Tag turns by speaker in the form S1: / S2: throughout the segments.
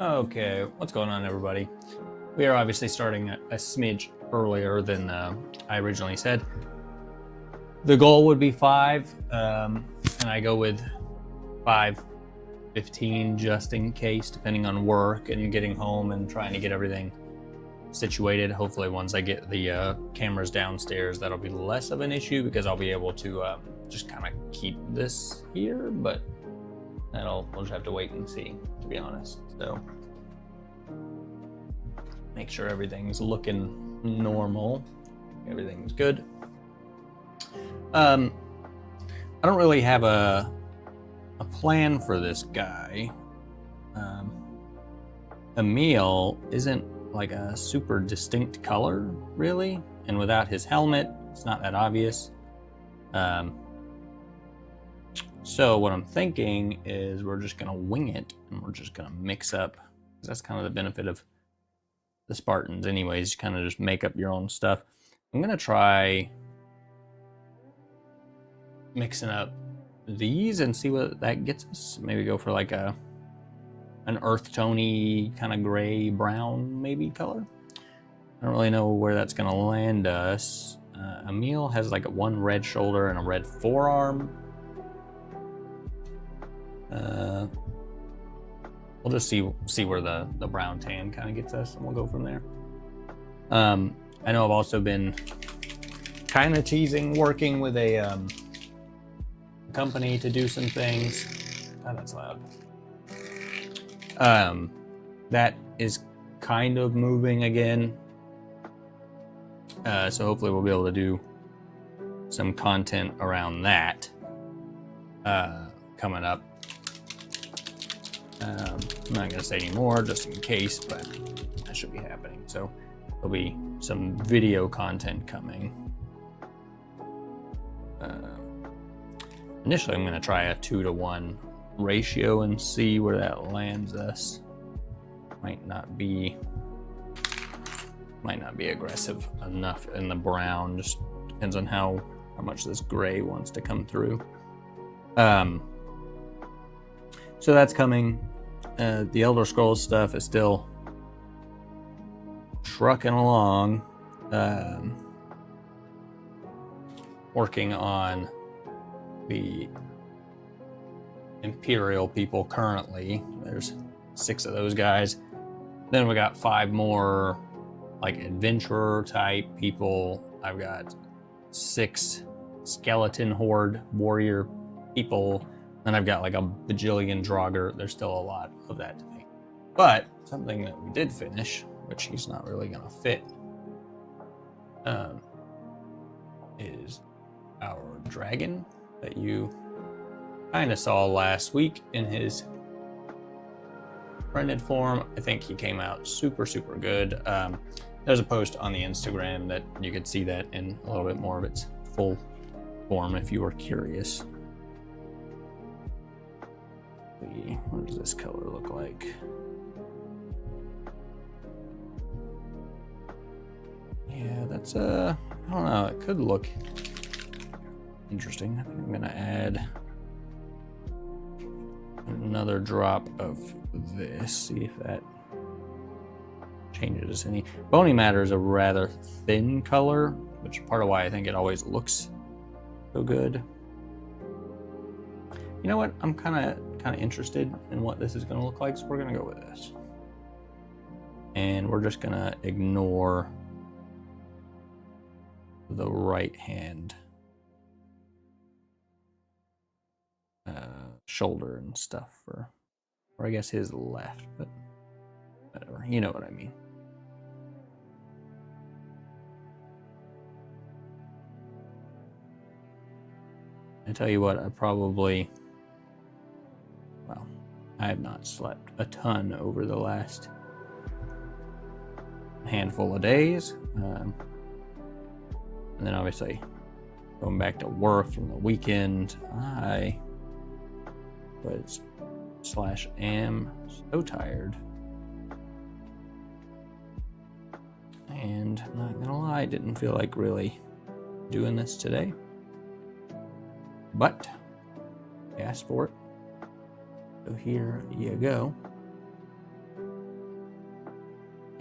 S1: Okay, what's going on, everybody? We are obviously starting a smidge earlier than I originally said. The goal would be 5, and I go with 5:15 just in case, depending on work and getting home and trying to get everything situated. Hopefully, once I get the cameras downstairs, that'll be less of an issue because I'll be able to just kind of keep this here, but we'll just have to wait and see, to be honest. So make sure everything's looking normal, everything's good. I don't really have a plan for this guy. Emil isn't like a super distinct color, really, and without his helmet, it's not that obvious. So what I'm thinking is we're just gonna wing it, and we're just gonna mix up, because that's kind of the benefit of the Spartans anyways. You kind of just make up your own stuff. I'm gonna try mixing up these and see what that gets us. Maybe go for like an earth tony kind of gray brown maybe color. I don't really know where that's gonna land us. Emil has like one red shoulder and a red forearm. We'll just see where the brown tan kind of gets us, and we'll go from there. I know I've also been kind of teasing working with a company to do some things. Oh, that's loud. That is kind of moving again. So hopefully we'll be able to do some content around that coming up. I'm not going to say any more just in case, but that should be happening. So there'll be some video content coming. Initially, I'm going to try a 2-to-1 ratio and see where that lands us. Might not be aggressive enough in the brown. Just depends on how much this gray wants to come through. So that's coming. The Elder Scrolls stuff is still trucking along. Working on the Imperial people currently. There's 6 of those guys. Then we got 5 more like adventurer type people. I've got 6 skeleton horde warrior people. And I've got like a bajillion Draugr. There's still a lot of that to make. But something that we did finish, which he's not really gonna fit, is our dragon that you kind of saw last week in his rendered form. I think he came out super good. There's a post on the Instagram that you could see that in a little bit more of its full form if you were curious. What does this color look like? Yeah, that's I don't know, it could look interesting. I think I'm gonna add another drop of this, see if that changes any. Bony matter is a rather thin color, which is part of why I think it always looks so good. You know what? I'm kind of interested in what this is going to look like, so we're going to go with this. And we're just going to ignore the right hand shoulder and stuff, or I guess his left, but whatever. You know what I mean. I tell you what, I have not slept a ton over the last handful of days. And then obviously going back to work from the weekend, I am so tired. And I'm not gonna lie, I didn't feel like really doing this today. But I asked for it. So here you go.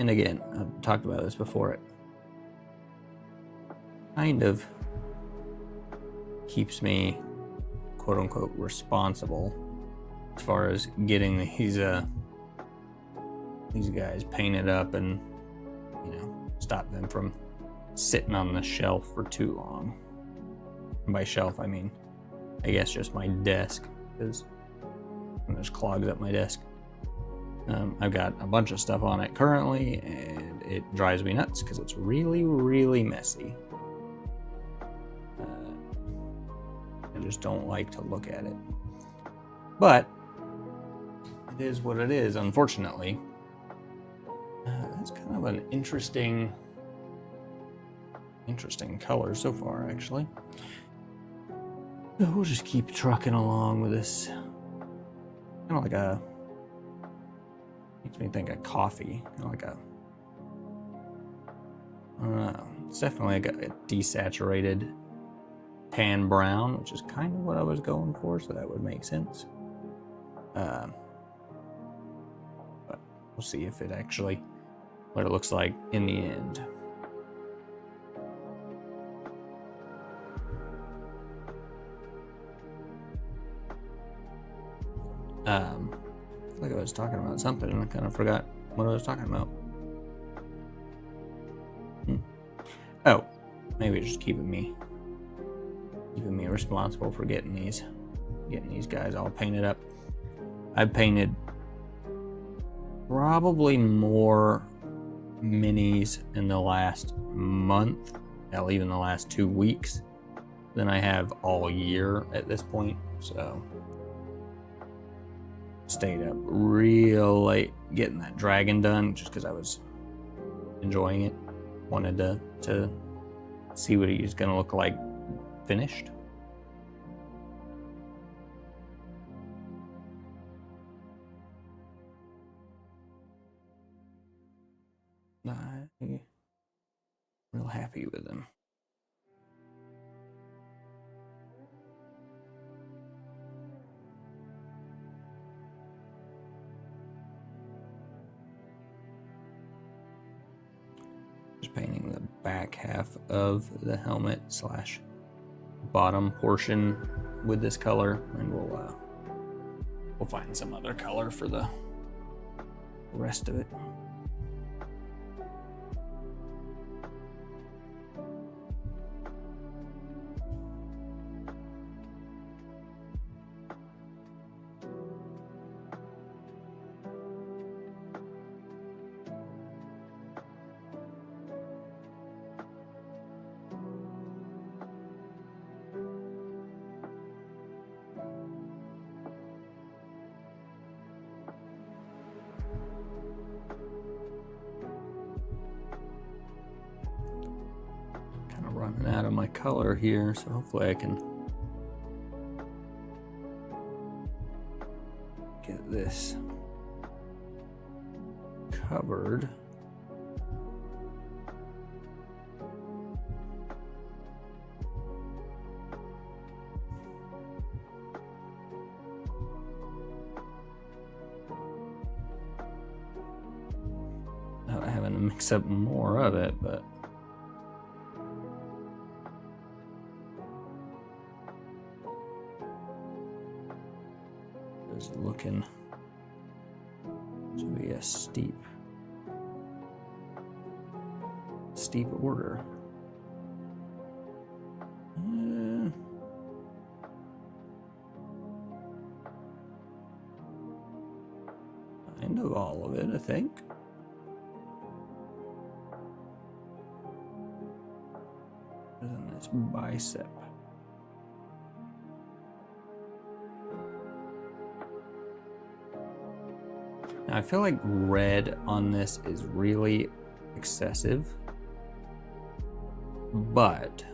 S1: And again, I've talked about this before, it kind of keeps me quote unquote responsible as far as getting these guys painted up and, you know, stop them from sitting on the shelf for too long. And by shelf, I mean, I guess just my desk, because there's clogs up my desk. I've got a bunch of stuff on it currently, and it drives me nuts because it's really, really messy. I just don't like to look at it. But it is what it is, unfortunately. That's kind of an interesting color so far, actually. We'll just keep trucking along with this. Kind of like a, makes me think of coffee. Kind of like a, I don't know. It's definitely like a desaturated tan brown, which is kind of what I was going for, so that would make sense. But we'll see if it actually, what it looks like in the end. Like I was talking about something and I kind of forgot what I was talking about. Oh, maybe just keeping me responsible for getting these guys all painted up. I've painted probably more minis in the last month, hell, even the last 2 weeks, than I have all year at this point. So stayed up real late getting that dragon done just because I was enjoying it. Wanted to see what he's gonna look like finished. I'm real happy with him. Just painting the back half of the helmet slash bottom portion with this color, and we'll find some other color for the rest of it. Running out of my color here, so hopefully I can get this covered. Not having to mix up more of it, but looking to be a steep order. Kind of all of it, I think. And this bicep. Now, I feel like red on this is really excessive, but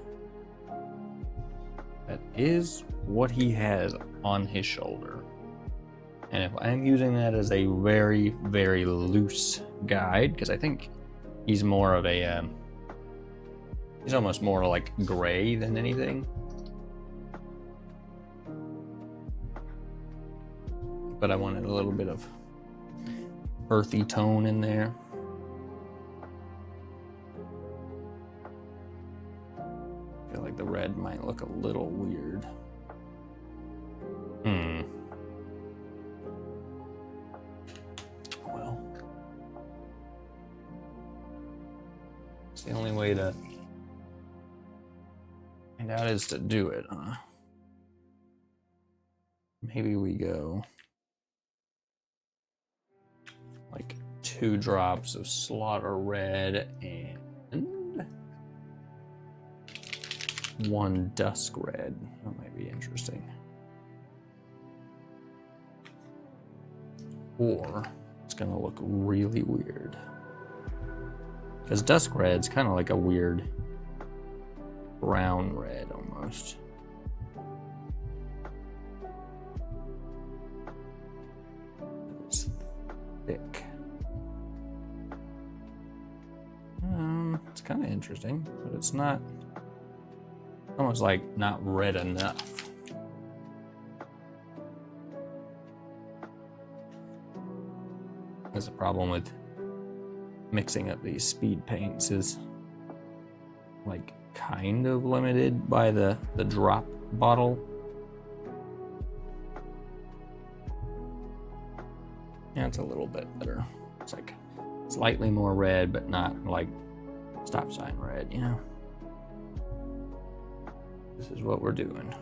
S1: that is what he has on his shoulder. And if I'm using that as a very, very loose guide, because I think he's more of a, he's almost more like gray than anything. But I wanted a little bit of earthy tone in there. might look a little weird. Well, it's the only way to find out is to do it, huh? Maybe we go like 2 drops of Slaughter Red and 1 Dusk Red. That might be interesting. Or it's gonna look really weird. Because Dusk Red's kind of like a weird brown red almost. It's thick. It's kind of interesting, but it's not, almost like not red enough. That's the problem with mixing up these speed paints, is like kind of limited by the drop bottle. Yeah, it's a little bit better. It's like slightly more red, but not like stop sign red, you know? This is what we're doing.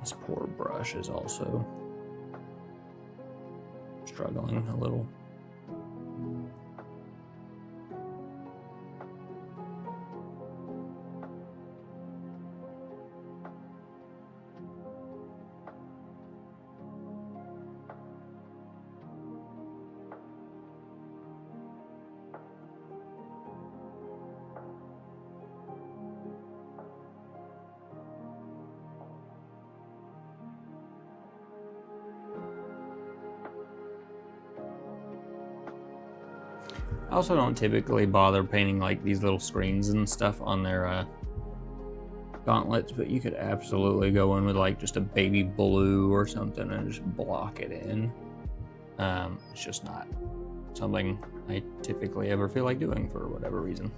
S1: This poor brush is also struggling a little. I also don't typically bother painting like these little screens and stuff on their gauntlets, but you could absolutely go in with like just a baby blue or something and just block it in. It's just not something I typically ever feel like doing for whatever reason.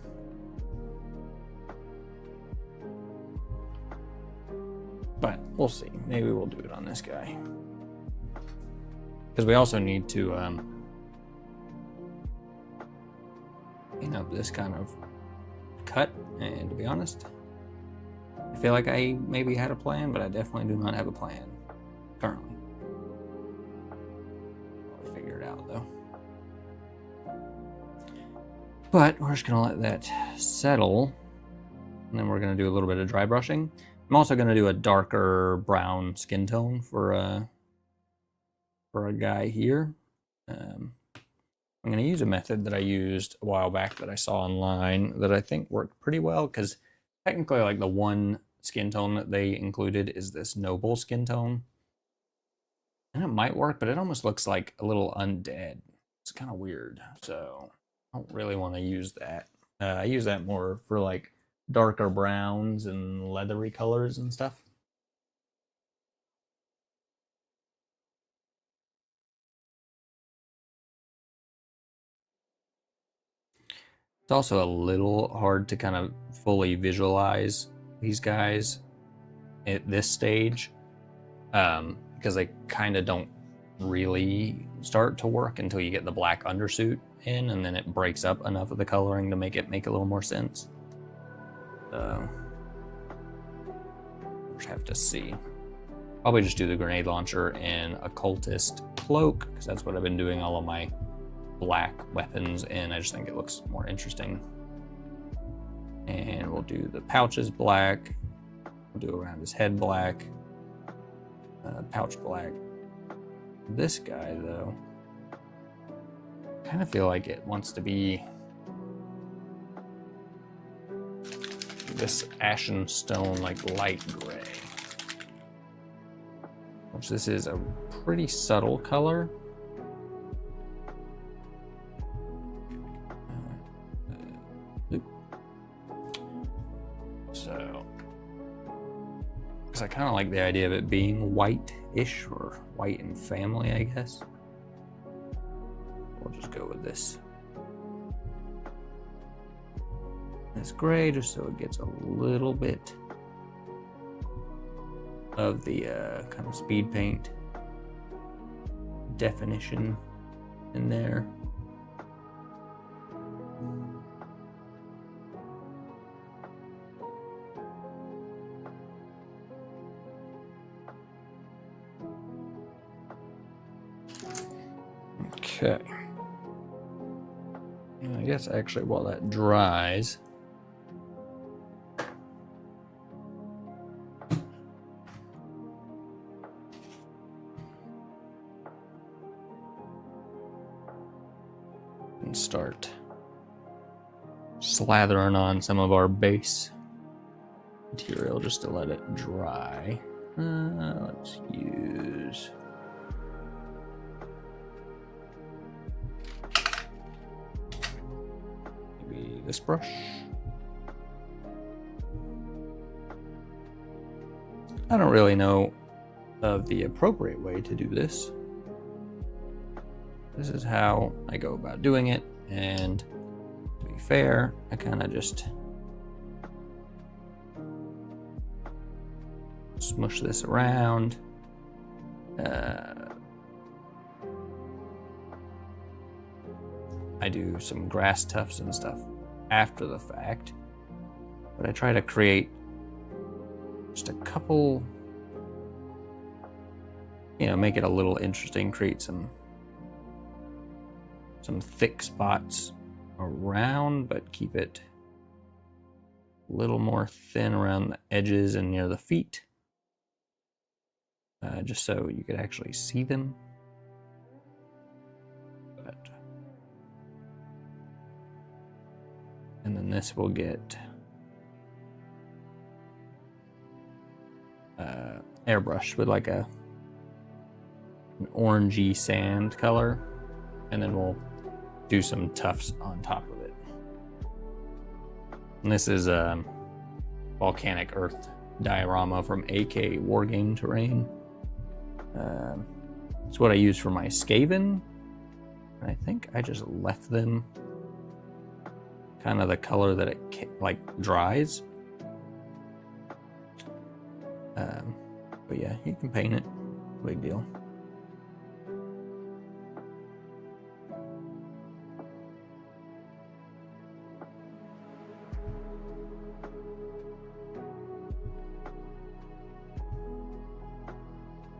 S1: But we'll see. Maybe we'll do it on this guy. Because we also need to clean up this kind of cut, and to be honest, I feel like I maybe had a plan, but I definitely do not have a plan currently. I'll figure it out though. But we're just gonna let that settle, and then we're gonna do a little bit of dry brushing. I'm also gonna do a darker brown skin tone for a guy here. I'm going to use a method that I used a while back that I saw online that I think worked pretty well, because technically like the one skin tone that they included is this noble skin tone. And it might work, but it almost looks like a little undead. It's kind of weird. So I don't really want to use that. I use that more for like darker browns and leathery colors and stuff. It's also a little hard to kind of fully visualize these guys at this stage, because they kind of don't really start to work until you get the black undersuit in, and then it breaks up enough of the coloring to make it make a little more sense. So we'll just have to see. Probably just do the grenade launcher and occultist cloak, because that's what I've been doing all of my black weapons, and I just think it looks more interesting. And we'll do the pouches black, we'll do around his head black, pouch black. This guy though, I kind of feel like it wants to be this ashen stone, like light gray, which this is a pretty subtle color. So, because I kind of like the idea of it being white-ish, or white and family, I guess. We'll just go with this gray, just so it gets a little bit of the kind of speed paint definition in there. Okay. I guess actually while that dries, and start slathering on some of our base material just to let it dry. Let's use maybe this brush. I don't really know of the appropriate way to do this. This is how I go about doing it, and to be fair, I kind of just smush this around. I do some grass tufts and stuff after the fact, but I try to create just a couple, make it a little interesting, create some thick spots around, but keep it a little more thin around the edges and near the feet, just so you could actually see them. And then this will get airbrushed with like an orangey sand color, and then we'll do some tufts on top of it. And this is a volcanic earth diorama from AK Wargame Terrain. It's what I use for my Skaven. I think I just left them kind of the color that it dries. But yeah, you can paint it, big deal.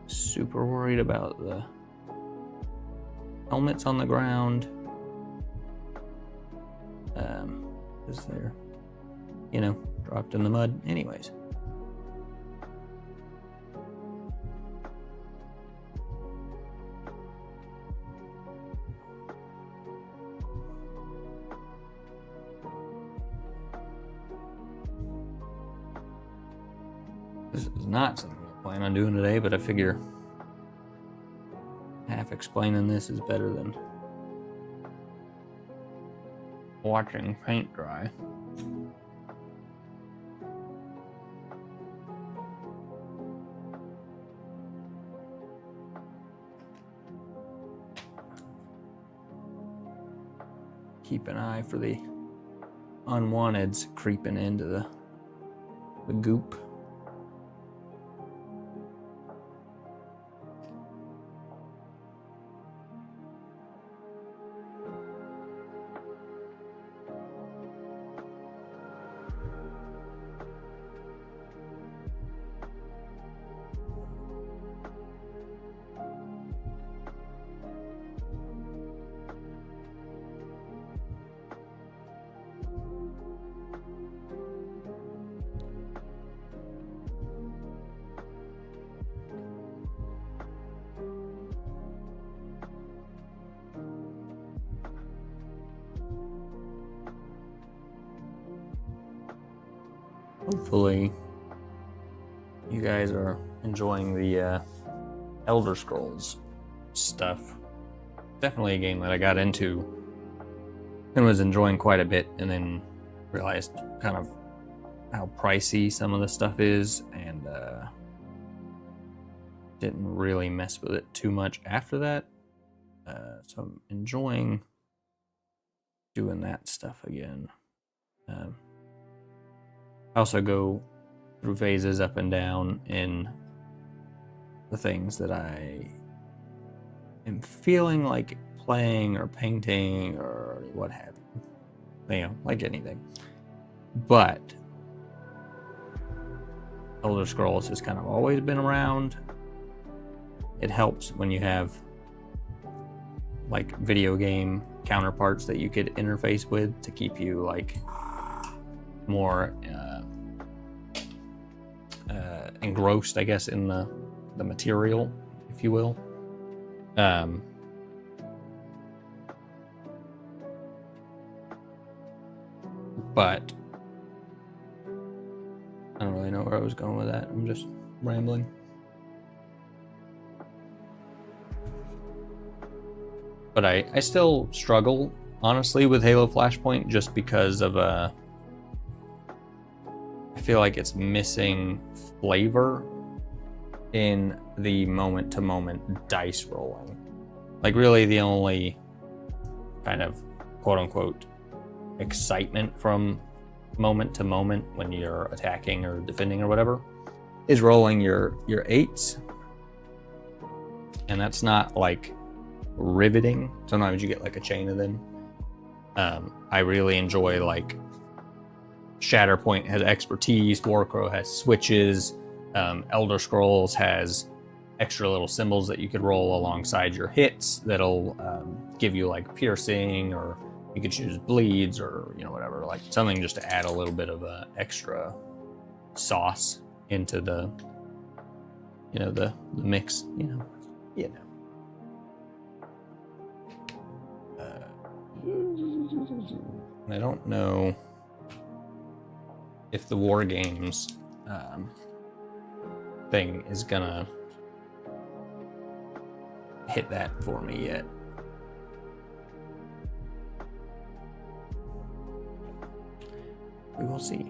S1: Super worried about the helmets on the ground. Because they're, dropped in the mud anyways. This is not something I plan on doing today, but I figure half explaining this is better than watching paint dry. Keep an eye for the unwanteds creeping into the goop. Hopefully you guys are enjoying the Elder Scrolls stuff. Definitely a game that I got into and was enjoying quite a bit, and then realized kind of how pricey some of the stuff is, and didn't really mess with it too much after that. So I'm enjoying doing that stuff again. I also go through phases up and down in the things that I am feeling like playing or painting or what have you. You know, like anything. But Elder Scrolls has kind of always been around. It helps when you have like video game counterparts that you could interface with to keep you like more engrossed, I guess, in the material, if you will. But I don't really know where I was going with that. I'm just rambling. But I still struggle, honestly, with Halo Flashpoint just because of I feel like it's missing flavor in the moment-to-moment dice rolling. Like, really the only kind of quote-unquote excitement from moment to moment when you're attacking or defending or whatever is rolling your 8s. And that's not like riveting. Sometimes you get like a chain of them. I really enjoy like Shatterpoint has expertise, Warcrow has switches, Elder Scrolls has extra little symbols that you could roll alongside your hits that'll give you like piercing, or you could choose bleeds, or you know, whatever, like something just to add a little bit of extra sauce into the, you know, the mix, you know. I don't know if the war games thing is gonna hit that for me yet. We will see.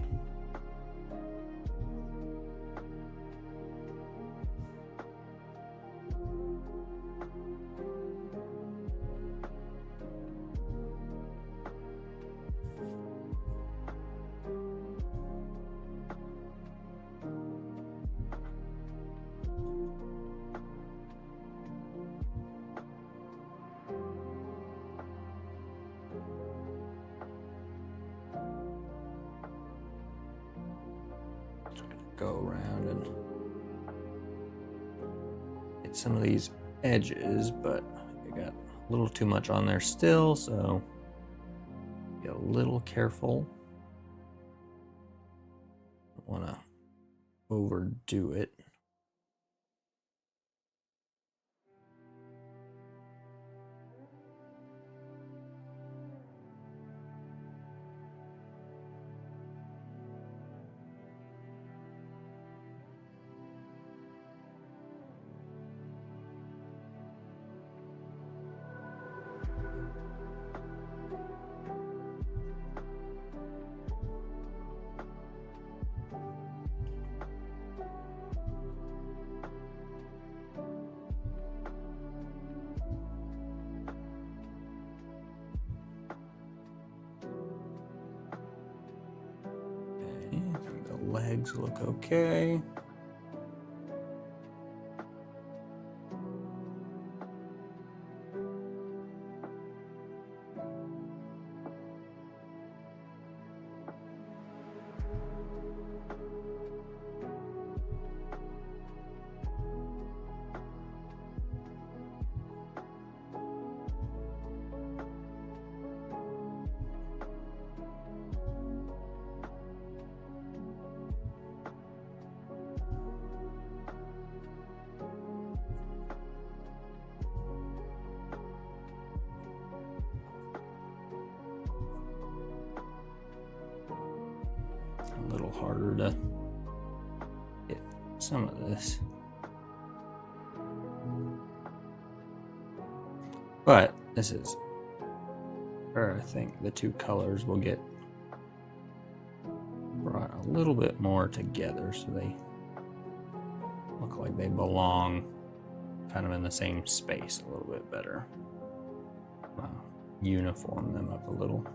S1: Go around and get some of these edges, but I got a little too much on there still, so be a little careful. Don't want to overdo it. Legs look okay. A little harder to get some of this, but this is where I think the two colors will get brought a little bit more together so they look like they belong kind of in the same space a little bit better. Uniform them up a little.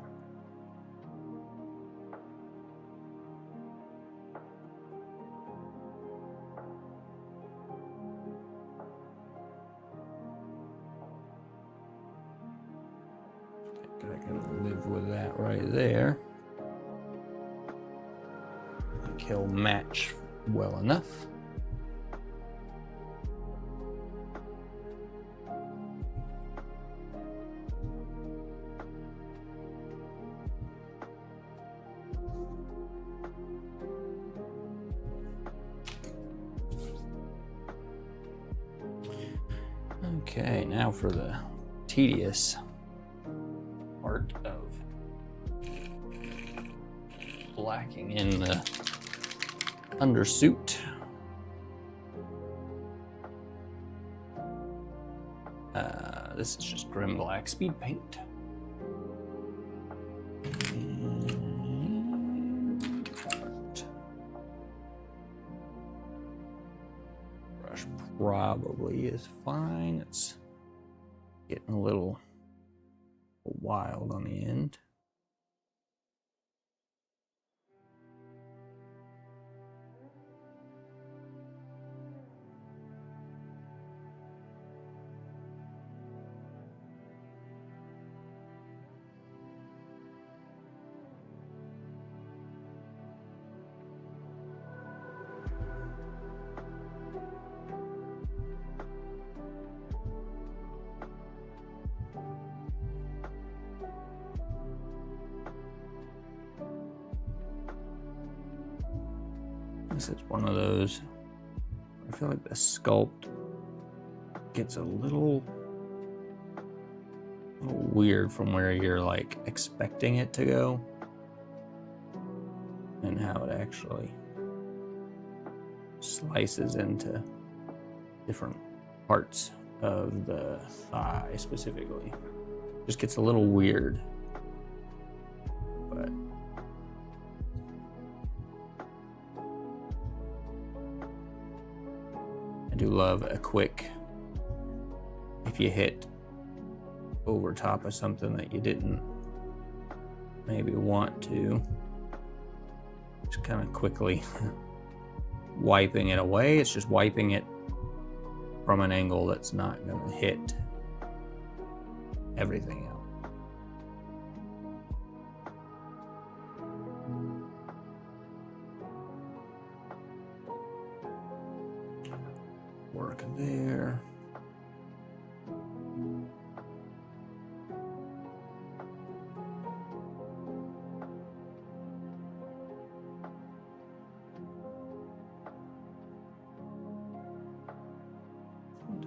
S1: I can live with that right there. The kill match well enough. Okay, now for the tedious part of blacking in the undersuit. This is just Grim Black speed paint. Brush probably is fine. It's getting a little wild on the end. This is one of those, I feel like the sculpt gets a little weird from where you're like expecting it to go and how it actually slices into different parts of the thigh specifically. Just gets a little weird, but I do love a quick, if you hit over top of something that you didn't maybe want to, just kind of quickly wiping it away. It's just wiping it from an angle that's not going to hit everything else. Work there.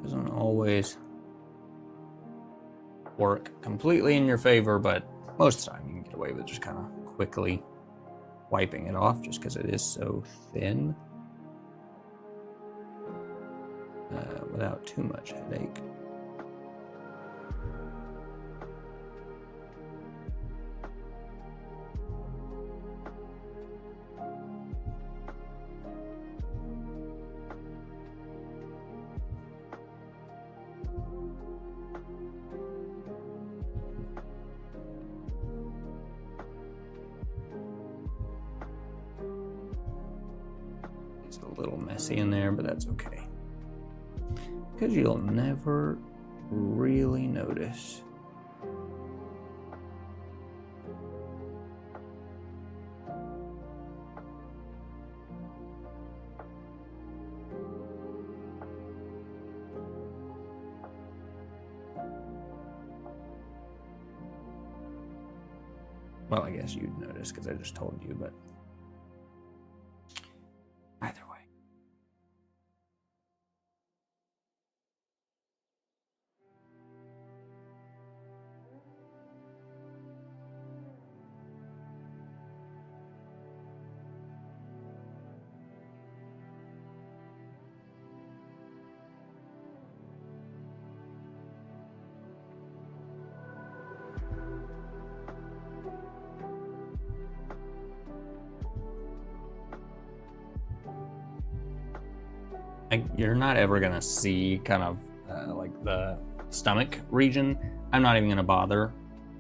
S1: Doesn't always work completely in your favor, but most of the time you can get away with just kind of quickly wiping it off just because it is so thin. Without too much headache. It's a little messy in there, but that's okay. Because you'll never really notice. Well, I guess you'd notice because I just told you, but either way. you're not ever gonna see kind of like the stomach region. I'm not even gonna bother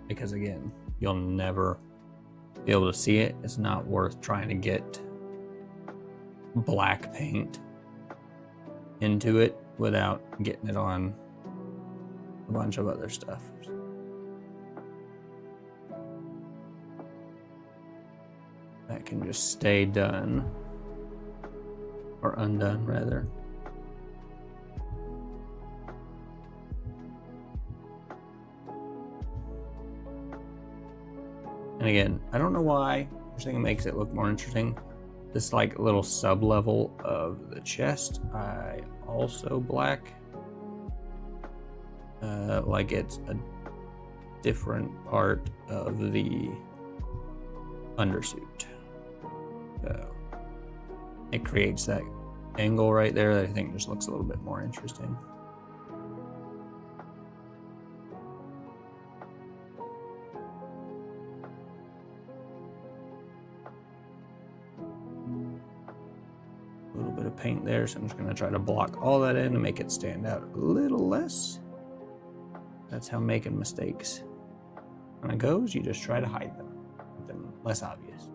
S1: because again, you'll never be able to see it. It's not worth trying to get black paint into it without getting it on a bunch of other stuff. That can just stay done, or undone rather. And again, I don't know why, I just think it makes it look more interesting. This like little sub level of the chest, I also black. Like it's a different part of the undersuit. So it creates that angle right there that I think just looks a little bit more interesting. A little bit of paint there, so I'm just going to try to block all that in and make it stand out a little less. That's how making mistakes when it goes, you just try to hide them, make them less obvious.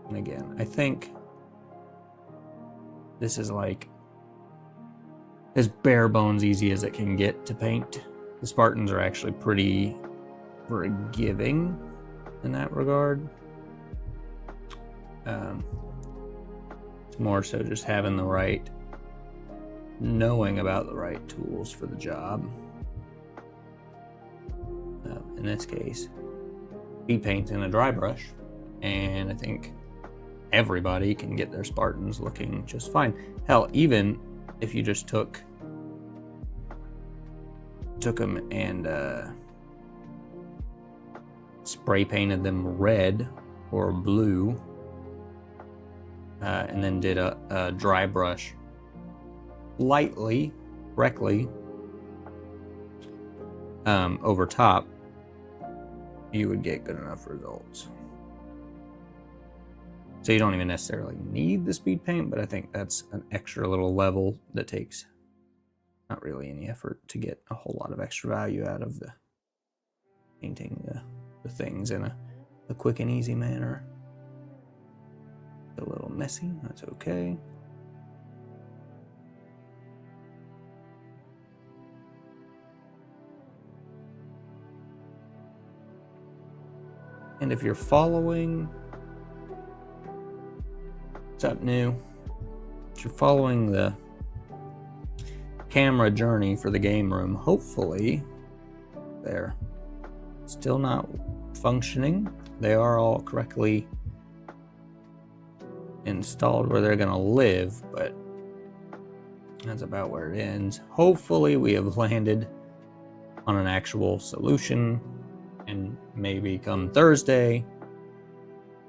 S1: And again, I think this is like as bare bones easy as it can get to paint. The Spartans are actually pretty forgiving in that regard. It's more so just having the right, knowing about the right tools for the job. In this case, he paints in a dry brush, and I think everybody can get their Spartans looking just fine. Hell, even if you just took them and spray painted them red or blue, and then did a dry brush lightly, correctly, over top, you would get good enough results. So you don't even necessarily need the speed paint, but I think that's an extra little level that takes not really any effort to get a whole lot of extra value out of the painting the things in a quick and easy manner. A little messy, that's okay. And if you're following, what's up, new? If you're following the camera journey for the game room, hopefully they're still not functioning. They are all correctly installed where they're gonna live, but that's about where it ends. Hopefully we have landed on an actual solution, and maybe come Thursday,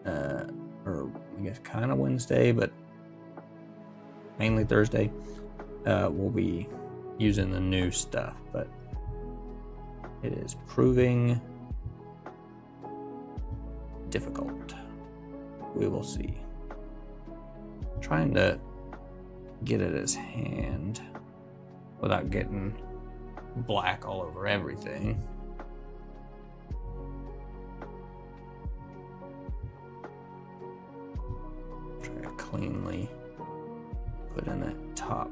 S1: or I guess kind of Wednesday, but mainly Thursday, we'll be using the new stuff, but it is proving difficult. We will see. Trying to get it as hand without getting black all over everything. Try to cleanly put in that top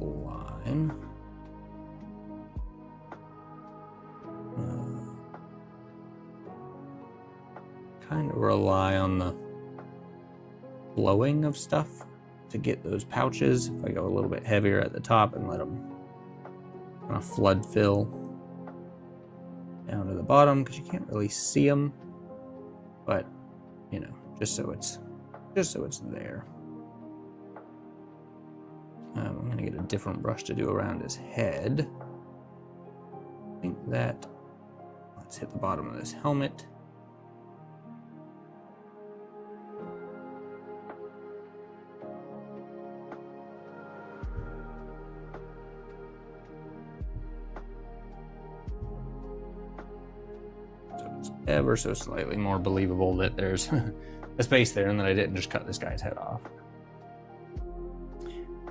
S1: line. Kind of rely on the blowing of stuff to get those pouches. If I go a little bit heavier at the top and let them kind of flood fill down to the bottom, because you can't really see them, but you know, just so it's there. I'm gonna get a different brush to do around his head. I think that, let's hit the bottom of this helmet. So it's ever so slightly more believable that there's a space there and that I didn't just cut this guy's head off.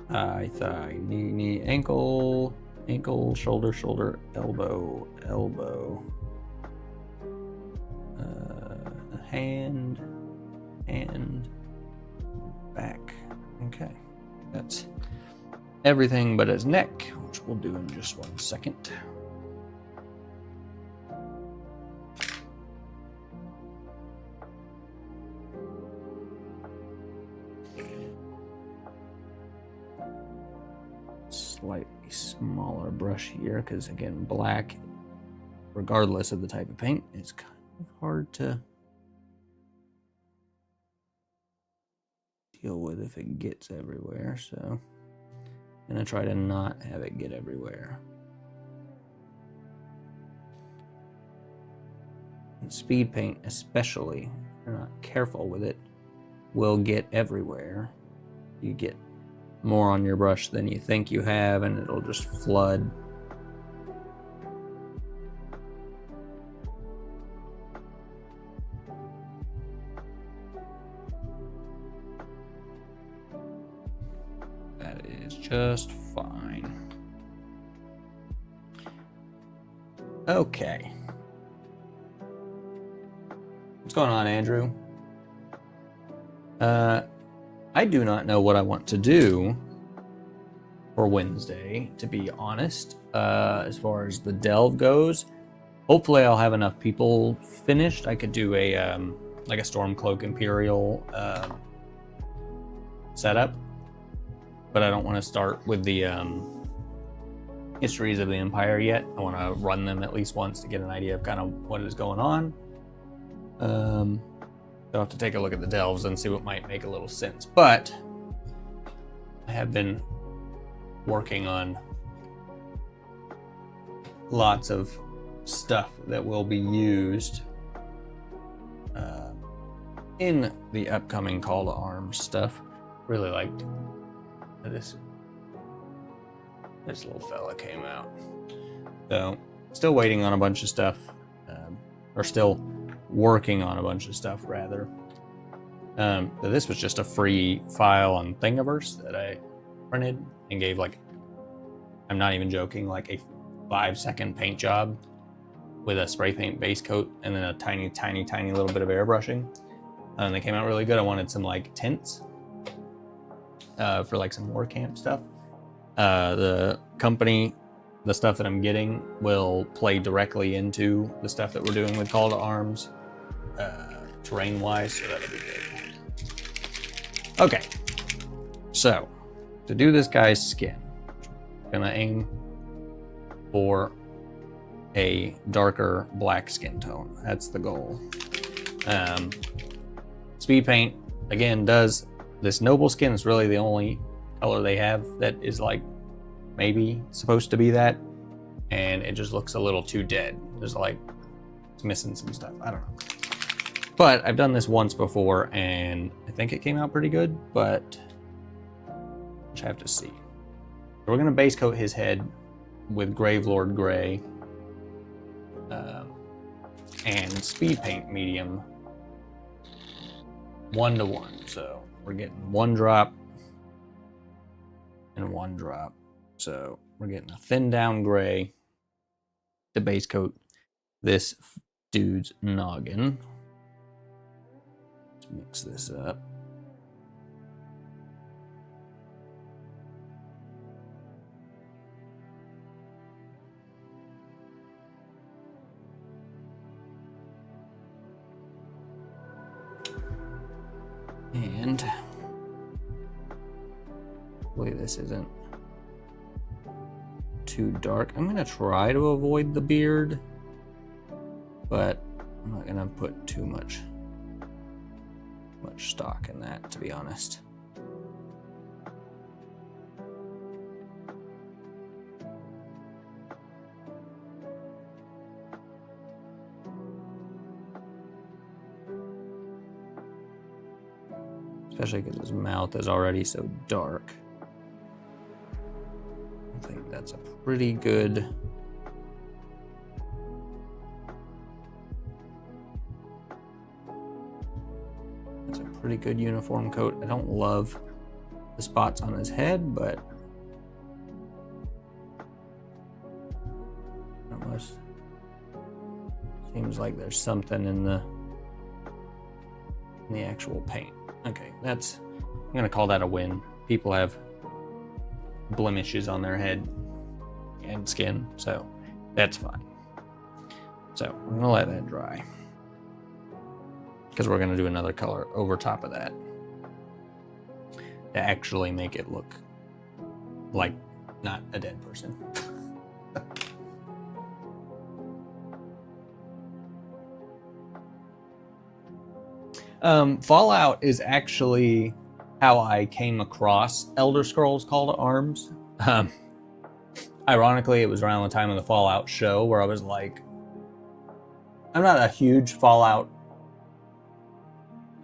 S1: Thigh, knee, ankle, shoulder, elbow, hand, back. Okay, that's everything but his neck, which we'll do in just 1 second. Slightly smaller brush here, because again, black, regardless of the type of paint, is kind of hard to deal with if it gets everywhere, so I'm gonna try to not have it get everywhere. And speed paint, especially, if you're not careful with it, will get everywhere. You get more on your brush than you think you have, and it'll just flood. That is just fine. Okay. What's going on, Andrew? I do not know what I want to do for Wednesday, to be honest. As far as the delve goes, hopefully I'll have enough people finished. I could do a like a Stormcloak Imperial setup, but I don't want to start with the histories of the Empire yet. I want to run them at least once to get an idea of kind of what is going on. I'll have to take a look at the delves and see what might make a little sense. But I have been working on lots of stuff that will be used in the upcoming Call to Arms stuff. Really liked this little fella came out. So still waiting on a bunch of stuff, or still working on a bunch of stuff rather. But this was just a free file on Thingiverse that I printed and gave, like, I'm not even joking, like a 5-second paint job with a spray paint base coat and then a tiny little bit of airbrushing. And they came out really good. I wanted some like tints for like some war camp stuff. The company, the stuff that I'm getting will play directly into the stuff that we're doing with Call to Arms, terrain-wise, so that'll be good. Okay, so to do this guy's skin, I'm gonna aim for a darker black skin tone. That's the goal. Speed paint, again, does this noble skin is really the only color they have that is like maybe supposed to be that, and it just looks a little too dead. There's like, it's missing some stuff. I don't know. But I've done this once before and I think it came out pretty good, but I have to see. We're gonna base coat his head with Gravelord Gray and speed paint medium 1:1. So we're getting 1 drop and 1 drop. So we're getting a thin down gray to base coat this dude's noggin. Let's mix this up. And hopefully this isn't too dark. I'm gonna try to avoid the beard, but I'm not gonna put too much stock in that, to be honest. Especially because his mouth is already so dark. I think that's a pretty good That's a pretty good uniform coat. I don't love the spots on his head, but almost seems like there's something in the actual paint. Okay, I'm gonna call that a win. People have blemishes on their head and skin, so that's fine. So I'm gonna let that dry because we're gonna do another color over top of that to actually make it look like not a dead person. Fallout is actually how I came across Elder Scrolls Call to Arms. Ironically, it was around the time of the Fallout show where I was like, I'm not a huge Fallout.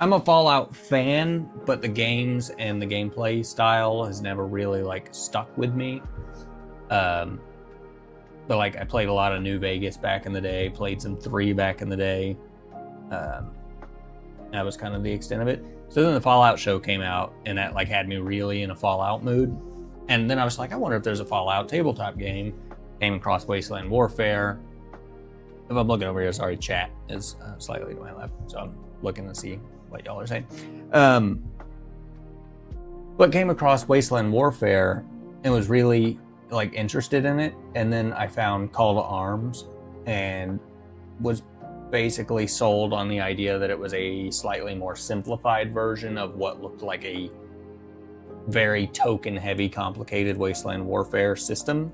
S1: I'm a Fallout fan, but the games and the gameplay style has never really like stuck with me. But like I played a lot of New Vegas back in the day, played some 3 back in the day. That was kind of the extent of it. So then the Fallout show came out, and that like had me really in a Fallout mood. And then I was like, I wonder if there's a Fallout tabletop game. Came across Wasteland Warfare. If I'm looking over here, sorry, chat is slightly to my left, so I'm looking to see what y'all are saying. But came across Wasteland Warfare and was really like interested in it. And then I found Call to Arms and was basically sold on the idea that it was a slightly more simplified version of what looked like a very token heavy, complicated Wasteland Warfare system.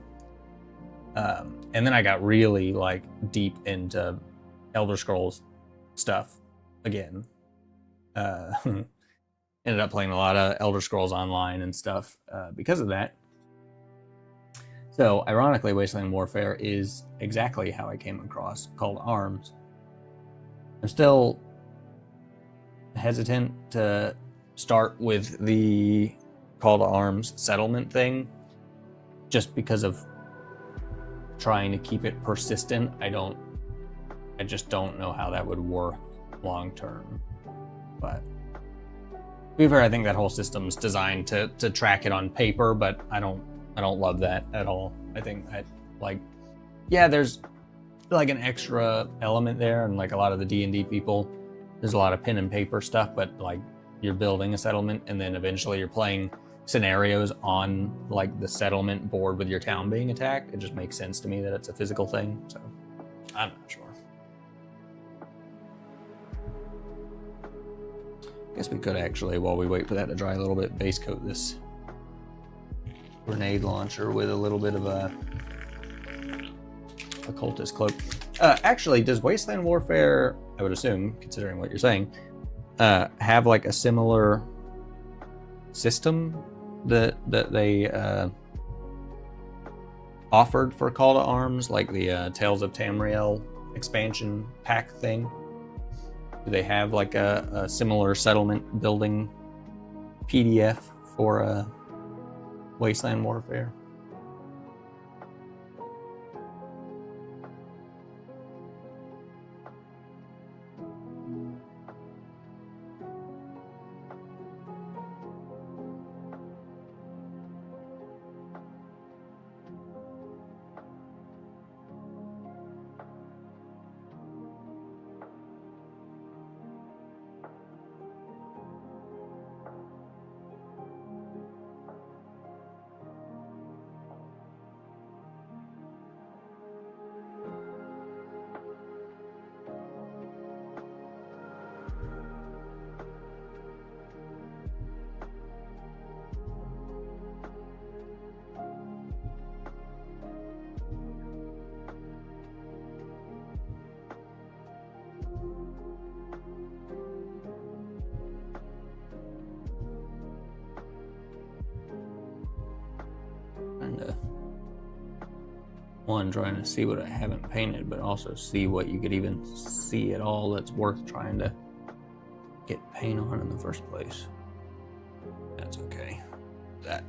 S1: And then I got really like deep into Elder Scrolls stuff again. Ended up playing a lot of Elder Scrolls Online and stuff because of that. So ironically, Wasteland Warfare is exactly how I came across Call to Arms. I'm still hesitant to start with the Call to Arms settlement thing just because of trying to keep it persistent. I just don't know how that would work long term. But to be fair, I think that whole system's designed to track it on paper, but I don't love that at all. I think there's like an extra element there, and like a lot of the D&D people, there's a lot of pen and paper stuff, but like you're building a settlement and then eventually you're playing scenarios on like the settlement board with your town being attacked. It just makes sense to me that it's a physical thing, so I'm not sure. Guess we could actually, while we wait for that to dry a little bit, base coat this grenade launcher with a little bit of a occultist cloak. Actually, does Wasteland Warfare, I would assume, considering what you're saying, have like a similar system that they offered for Call to Arms, like the Tales of Tamriel expansion pack thing? Do they have like a similar settlement building PDF for Wasteland Warfare? Trying to see what I haven't painted, but also see what you could even see at all that's worth trying to get paint on in the first place. That's okay. That.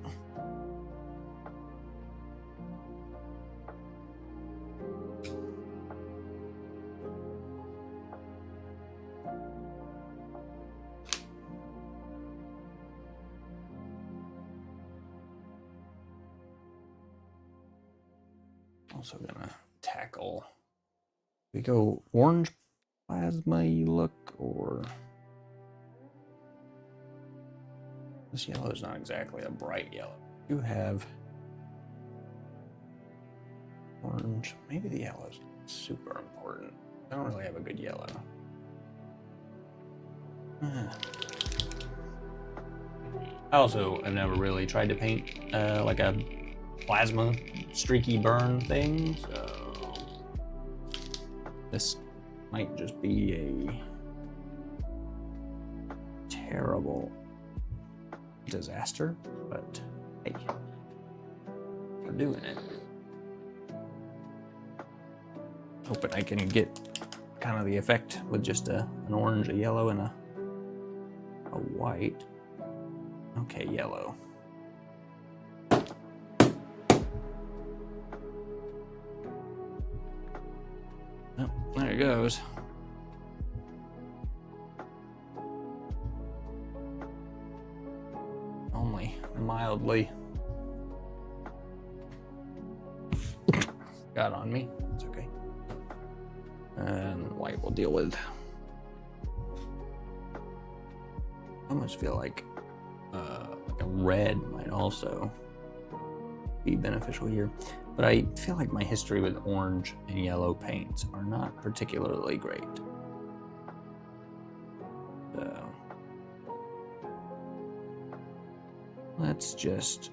S1: Also gonna tackle. We go orange plasma look, or this yellow is not exactly a bright yellow. You have orange. Maybe the yellow is super important. I don't really have a good yellow. I also have never really tried to paint like a plasma streaky burn thing, so this might just be a terrible disaster, but hey, we're doing it. Hoping I can get kind of the effect with just an orange, a yellow, and a white. Okay, yellow. Oh, there it goes. Only mildly got on me. It's okay. And white we'll deal with. I almost feel like a red might also be beneficial here, but I feel like my history with orange and yellow paints are not particularly great. So let's just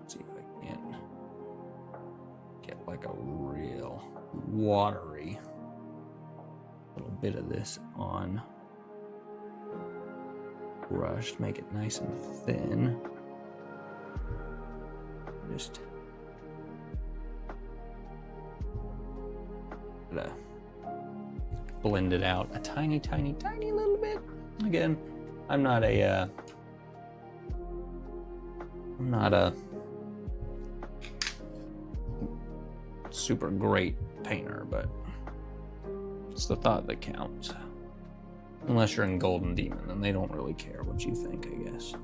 S1: see if I can get like a real watery little bit of this on brush to make it nice and thin. Just gotta blend it out a tiny little bit. Again, I'm not a super great painter, but it's the thought that counts. Unless you're in Golden Demon, then they don't really care what you think, I guess.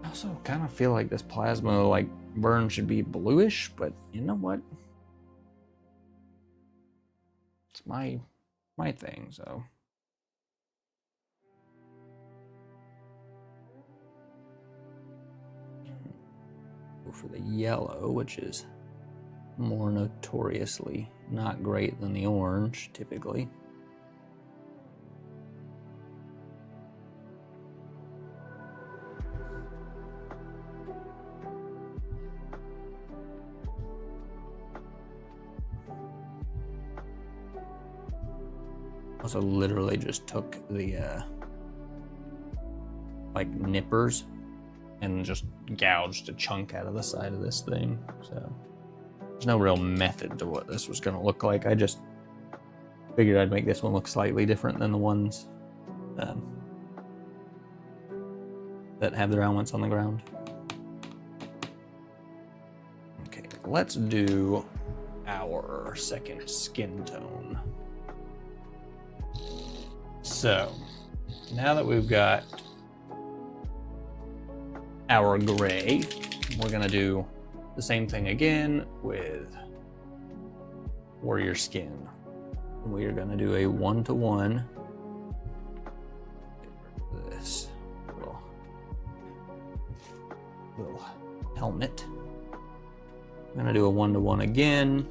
S1: I also kind of feel like this plasma like burn should be bluish, but you know what? It's my thing, so. Go for the yellow, which is more notoriously not great than the orange, typically. Also literally just took the like nippers and just gouged a chunk out of the side of this thing. So there's no real method to what this was going to look like. I just figured I'd make this one look slightly different than the ones that have their elements on the ground. Okay, let's do our second skin tone. So, now that we've got our gray, we're gonna do the same thing again with warrior skin. We are gonna do a 1-to-1. This little helmet. I'm gonna do a 1-to-1 again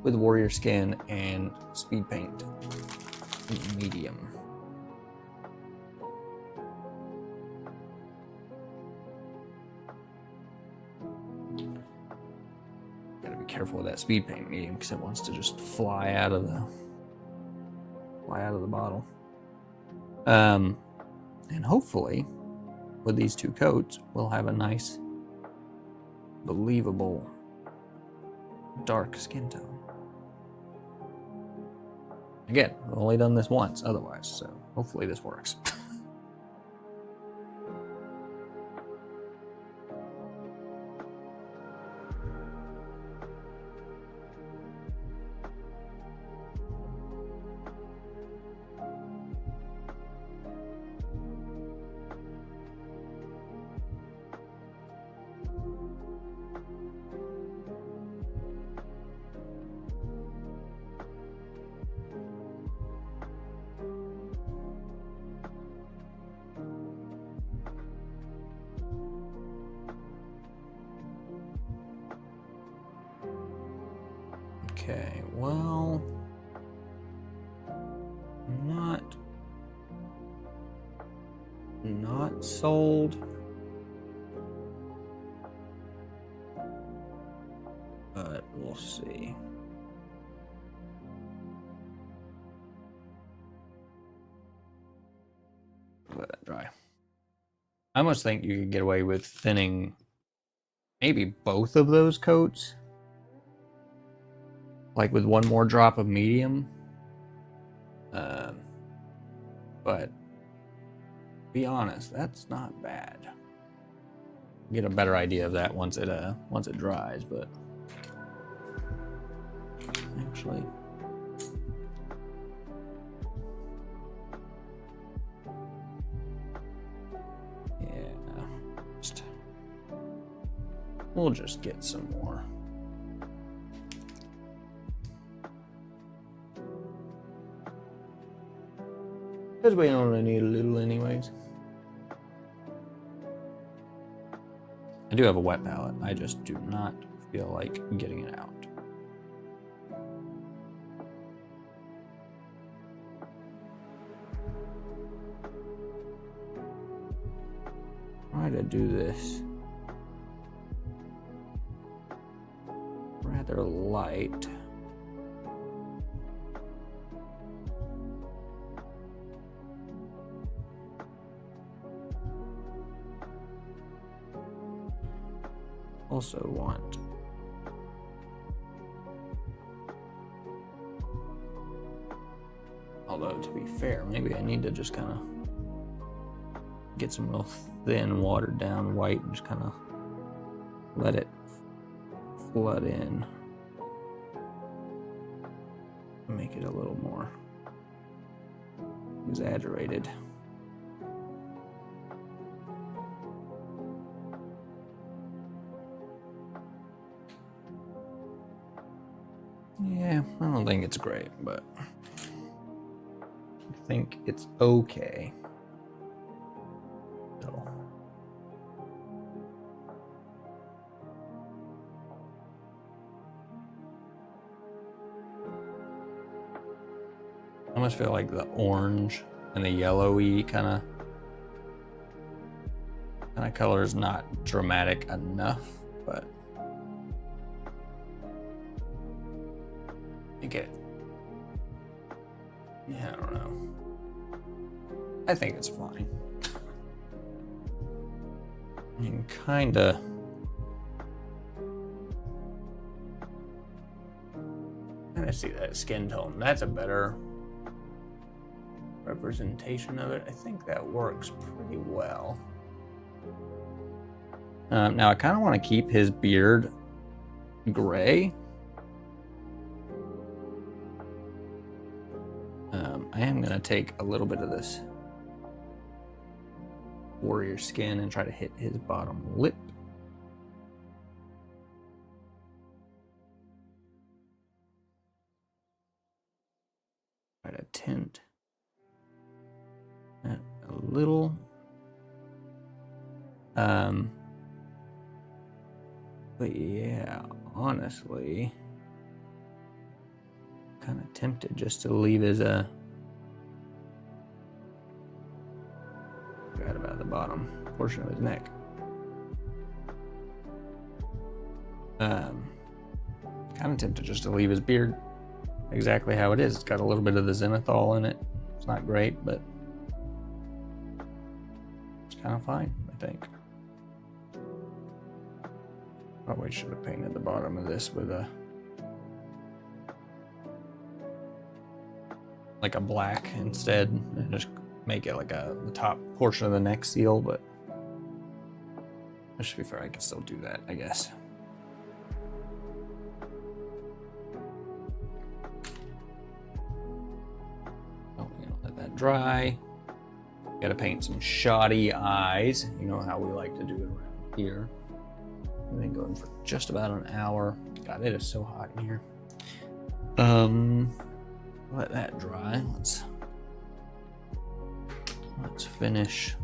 S1: with warrior skin and speed paint medium. Gotta be careful with that speed paint medium because it wants to just fly out of the bottle. And hopefully, with these 2 coats, we'll have a nice, believable, dark skin tone. Again, I've only done this once otherwise, so hopefully this works. Okay, well, not sold, but we'll see. Let that dry. I almost think you could get away with thinning maybe both of those coats, like with 1 more drop of medium. But be honest, that's not bad. Get a better idea of that once it dries, but actually, yeah, we'll just get some more. Because we only need a little anyways. I do have a wet palette. I just do not feel like getting it out. Try to do this rather light. Also want although to be fair, maybe I need to just kind of get some real thin watered down white and just kind of let it flood in, make it a little more exaggerated. Yeah, I don't think it's great, but I think it's okay. So. I almost feel like the orange and the yellowy kind of color is not dramatic enough, but okay. Yeah, I don't know. I think it's fine. You can kinda see that skin tone. That's a better representation of it. I think that works pretty well. Now I kind of want to keep his beard gray. I am going to take a little bit of this warrior skin and try to hit his bottom lip. Try to tint that a little. But yeah, honestly, kind of tempted just to leave his forgot about the bottom portion of his neck. Kind of tempted just to leave his beard exactly how it is. It's got a little bit of the zenithal in it. It's not great, but kind of fine, I think. Probably should have painted the bottom of this with a black instead, and just make it like the top portion of the neck seal, but that should be fair. I can still do that, I guess. Oh, we're gonna let that dry. Gotta paint some shoddy eyes. You know how we like to do it around here. I've been going for just about an hour. God, it is so hot in here. Let that dry. Let's finish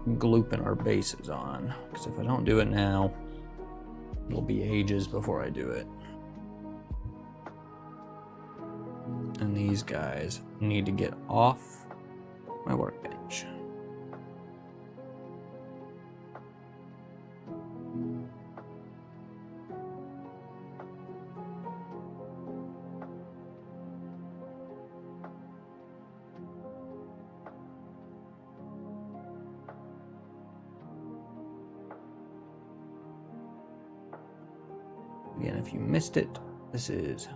S1: glooping our bases on, because if I don't do it now, it'll be ages before I do it. And these guys need to get off my workbench. Again, if you missed it, this is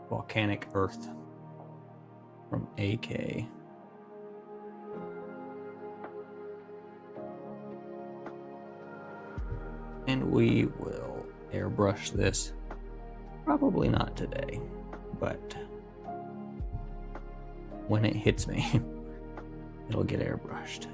S1: Volcanic Earth from AK. And we will airbrush this. Probably not today, but when it hits me, it'll get airbrushed.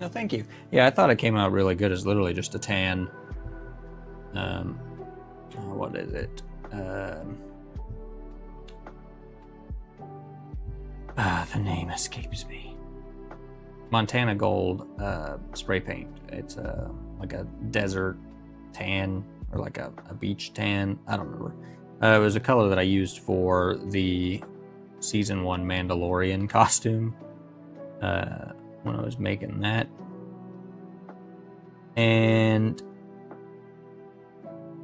S1: No, thank you. Yeah, I thought it came out really good. It's literally just a tan. What is it? The name escapes me. Montana Gold spray paint. It's like a desert tan or like a beach tan. I don't remember. It was a color that I used for the season 1 Mandalorian costume. When I was making that, and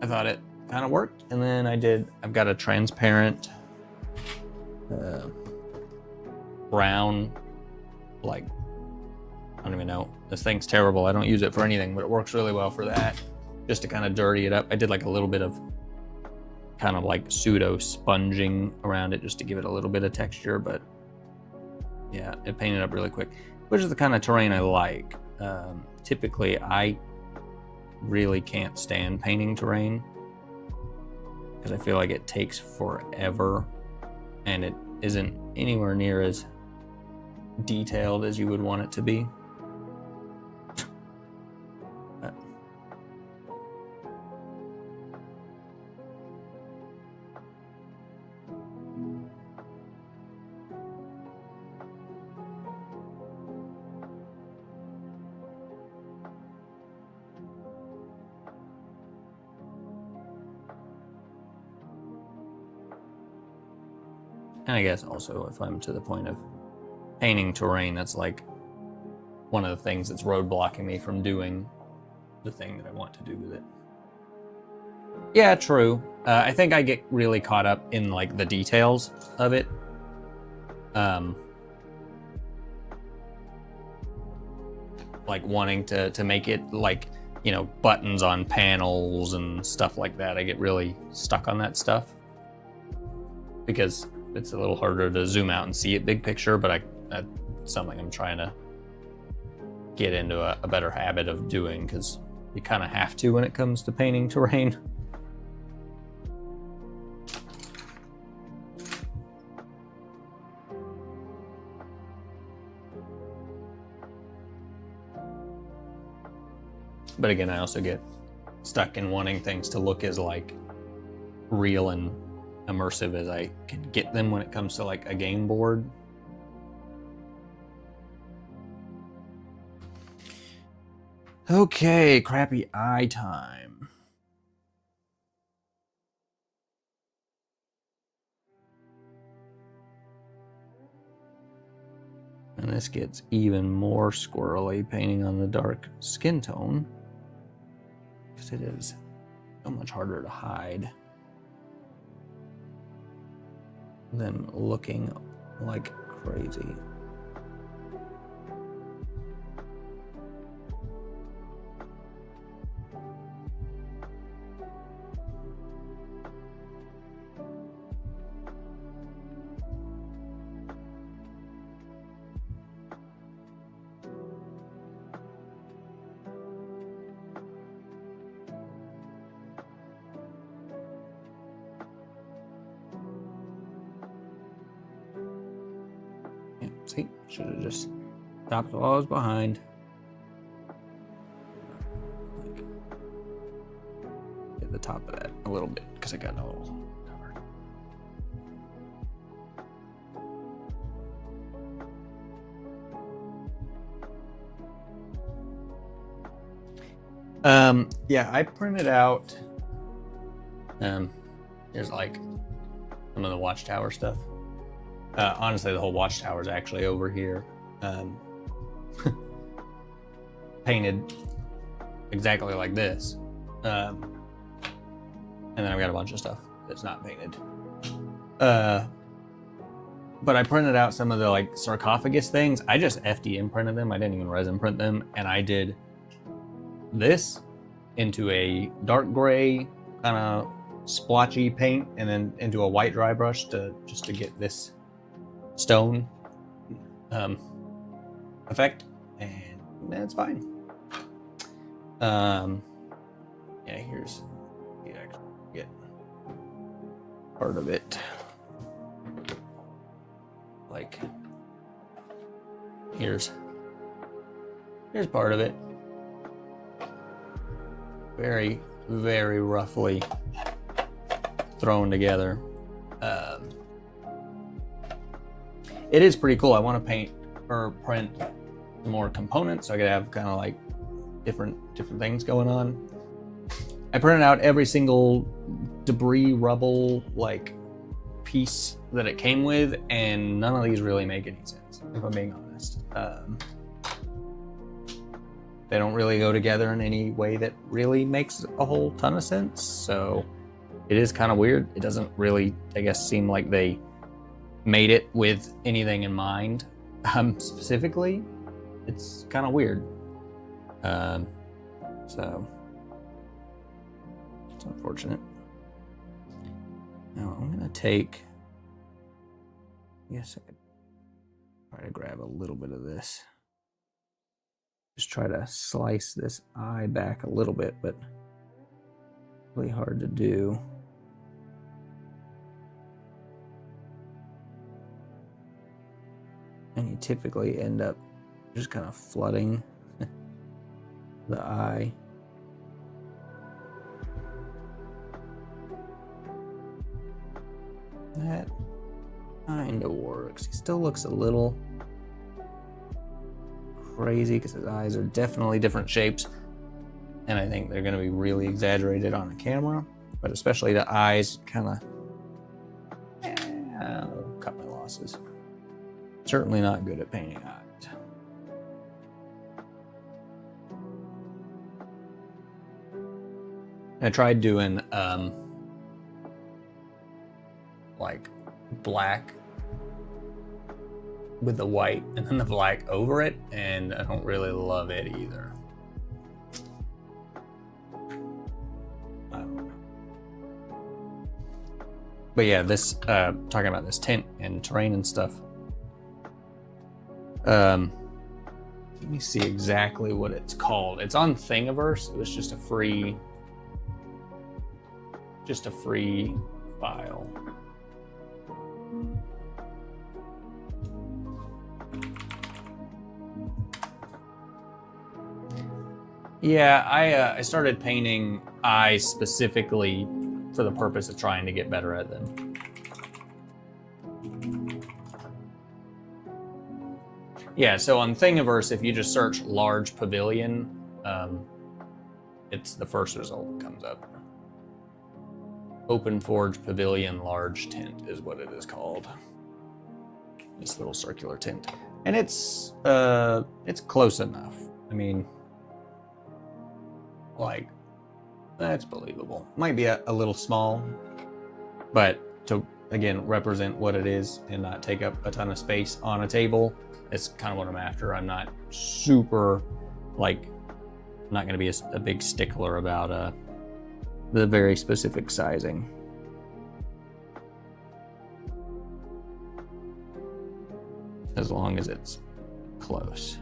S1: I thought it kind of worked. And then I've got a transparent brown, like, I don't even know, this thing's terrible, I don't use it for anything, but it works really well for that, just to kind of dirty it up. I did like a little bit of kind of like pseudo sponging around it just to give it a little bit of texture, but yeah, it painted up really quick, which is the kind of terrain I like. Typically, I really can't stand painting terrain because I feel like it takes forever and it isn't anywhere near as detailed as you would want it to be. And I guess also if I'm to the point of painting terrain, that's like one of the things that's roadblocking me from doing the thing that I want to do with it. Yeah, true. I think I get really caught up in like the details of it. Like wanting to make it like, you know, buttons on panels and stuff like that. I get really stuck on that stuff because it's a little harder to zoom out and see it big picture, but that's something I'm trying to get into a better habit of doing, because you kind of have to when it comes to painting terrain. But again, I also get stuck in wanting things to look as like real and immersive as I can get them when it comes to like a game board. Okay, crappy eye time. And this gets even more squirrely painting on the dark skin tone, because it is so much harder to hide than looking like crazy. See, should have just stopped while I was behind. Hit the top of that a little bit because I got a little covered. Yeah, I printed out. There's like some of the Watchtower stuff. Honestly, the whole Watchtower is actually over here. Painted exactly like this. And then I've got a bunch of stuff that's not painted. But I printed out some of the like sarcophagus things. I just FDM printed them. I didn't even resin print them. And I did this into a dark gray kind of splotchy paint, and then into a white dry brush just to get this stone effect, and that's fine. Yeah, here's you actually get part of it. Like here's part of it. Very, very roughly thrown together. It is pretty cool. I want to paint or print more components so I could have kind of like different things going on. I printed out every single debris, rubble, like piece that it came with, and none of these really make any sense, if I'm being honest. They don't really go together in any way that really makes a whole ton of sense, so it is kind of weird. It doesn't really, I guess, seem like they made it with anything in mind. Specifically, it's kind of weird. So it's unfortunate. Now I'm gonna take, yes, I could try to grab a little bit of this. Just try to slice this eye back a little bit, but really hard to do. And you typically end up just kind of flooding the eye. That kind of works. He still looks a little crazy because his eyes are definitely different shapes, and I think they're going to be really exaggerated on the camera, but especially the eyes kind of I'll cut my losses. Certainly not good at painting eyes. I tried doing like black with the white and then the black over it, and I don't really love it either. I don't know. But yeah, this talking about this tent and terrain and stuff. Let me see exactly what it's called. It's on Thingiverse. It was just a free file. Yeah, I started painting eyes specifically for the purpose of trying to get better at them. Yeah, so on Thingiverse, if you just search large pavilion, it's the first result that comes up. Open Forge Pavilion Large Tent is what it is called. This little circular tent. And it's close enough. I mean, like, that's believable. Might be a little small, but to, again, represent what it is and not take up a ton of space on a table, it's kind of what I'm after. I'm not super, like, I'm not going to be a big stickler about the very specific sizing. As long as it's close.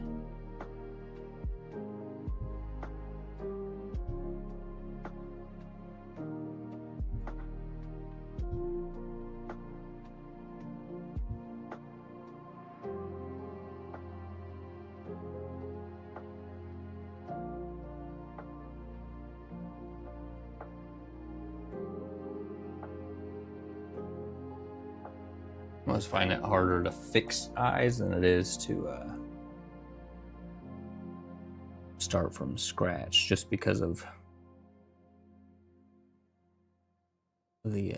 S1: I almost find it harder to fix eyes than it is to start from scratch, just because of the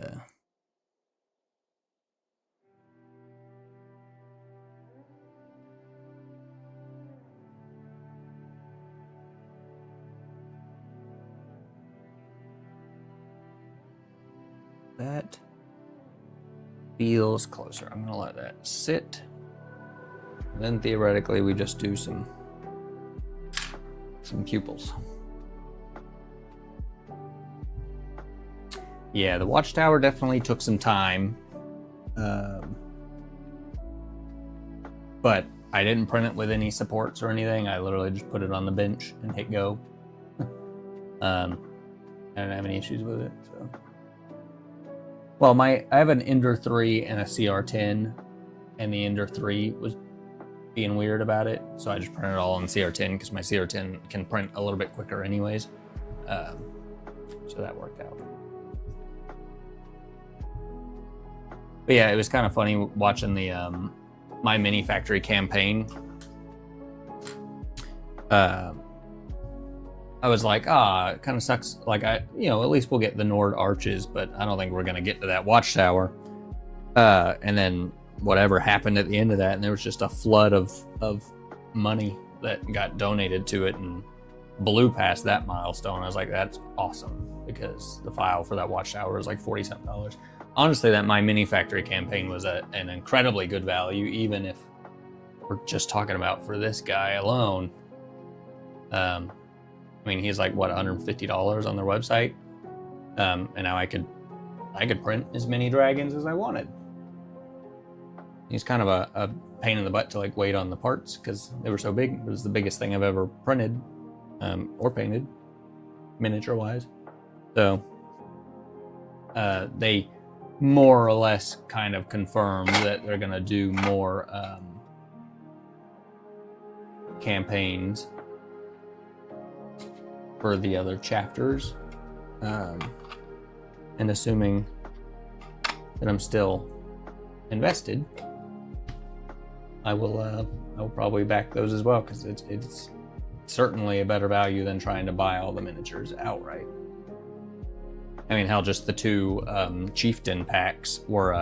S1: that feels closer. I'm gonna let that sit. And then theoretically we just do some pupils. Yeah, the watchtower definitely took some time. But I didn't print it with any supports or anything. I literally just put it on the bench and hit go. I didn't have any issues with it, so. Well, I have an Ender 3 and a CR10, and the Ender 3 was being weird about it, so I just printed it all on CR10 because my CR10 can print a little bit quicker anyways. So that worked out. But yeah, it was kind of funny watching the My Mini Factory campaign. I was like, it kind of sucks. Like, at least we'll get the Nord arches, but I don't think we're going to get to that watchtower. And then whatever happened at the end of that, and there was just a flood of money that got donated to it and blew past that milestone. I was like, that's awesome, because the file for that watchtower is like $40-something. Honestly, that My Mini Factory campaign was an incredibly good value, even if we're just talking about for this guy alone. I mean, he's like, what, $150 on their website? And now I could print as many dragons as I wanted. He's kind of a pain in the butt to like wait on the parts because they were so big. It was the biggest thing I've ever printed or painted, miniature-wise. So they more or less kind of confirmed that they're going to do more campaigns for the other chapters, and assuming that I'm still invested, I will probably back those as well, because it's certainly a better value than trying to buy all the miniatures outright. I mean, hell, just the two chieftain packs were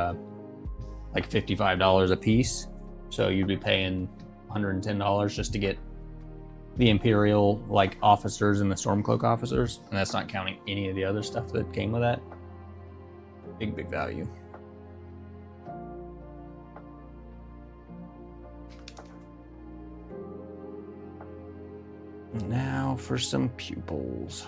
S1: like $55 a piece, so you'd be paying $110 just to get the Imperial like officers and the Stormcloak officers, and that's not counting any of the other stuff that came with that. Big value. Now for some pupils.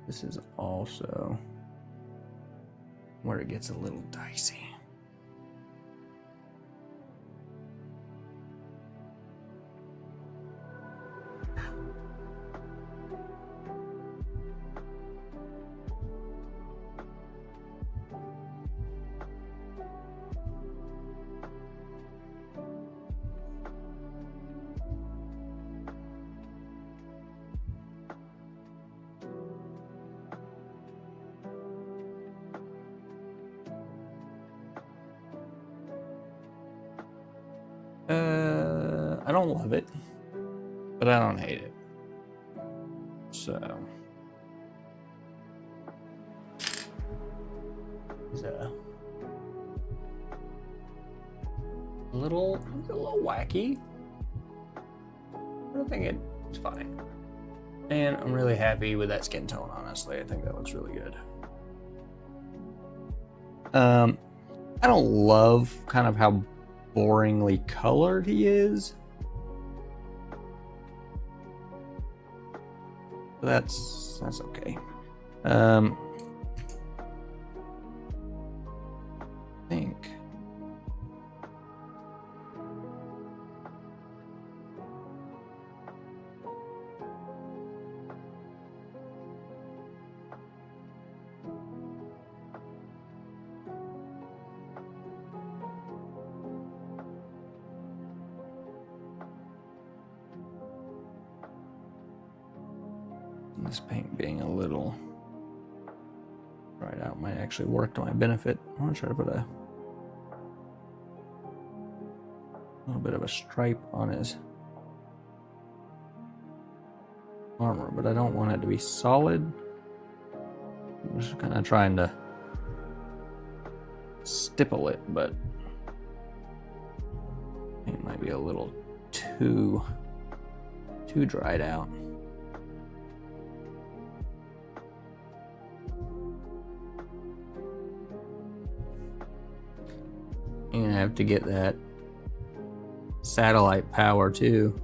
S1: This is also where it gets a little dicey. I don't love it, but I don't hate it. So, it's a little wacky. I think it's fine. And I'm really happy with that skin tone, honestly. I think that looks really good. I don't love kind of how boringly colored he is. That's okay. I think this paint being a little dried out might actually work to my benefit. I want to try to put a little bit of a stripe on his armor, but I don't want it to be solid. I'm just kind of trying to stipple it, but it might be a little too dried out. You're gonna have to get that satellite power too.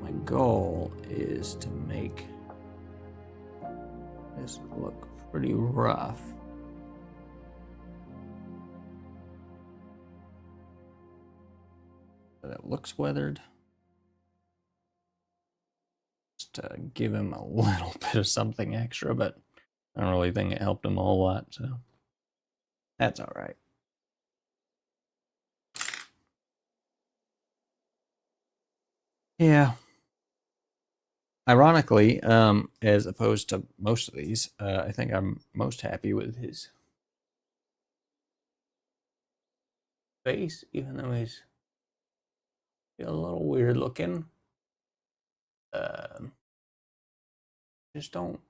S1: My goal is to make this look pretty rough. That looks weathered. Just to give him a little bit of something extra, but I don't really think it helped him a whole lot, so that's all right. Yeah. Ironically, as opposed to most of these, I think I'm most happy with his face, even though he's a little weird looking. Just don't.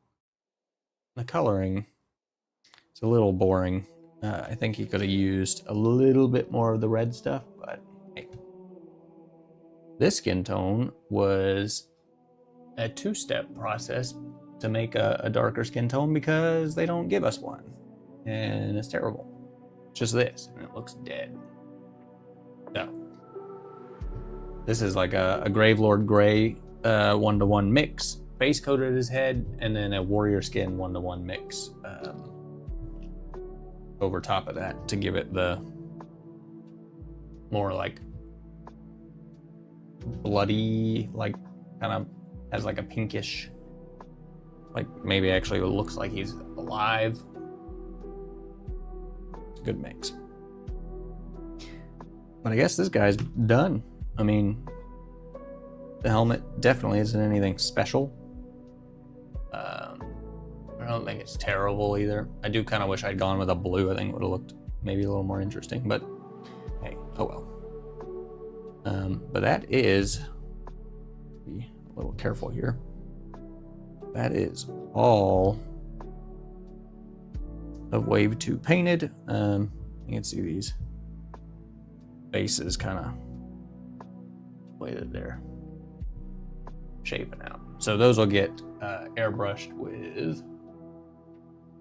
S1: The coloring is a little boring. I think he could have used a little bit more of the red stuff, but hey. This skin tone was a two-step process to make a darker skin tone because they don't give us one, and it's terrible. It's just this, and it looks dead. So this is like a Gravelord Gray 1-to-1 mix, base coated his head, and then a Warrior Skin 1-to-1 mix over top of that to give it the more like bloody, like kind of has like a pinkish, like maybe actually looks like he's alive. It's a good mix. But I guess this guy's done. I mean, the helmet definitely isn't anything special. I don't think it's terrible either. I do kind of wish I'd gone with a blue. I think it would have looked maybe a little more interesting, but hey, oh well. But that is, be a little careful here. That is all of Wave 2 painted. You can see these faces kind of way that they're shaping out. So those will get airbrushed with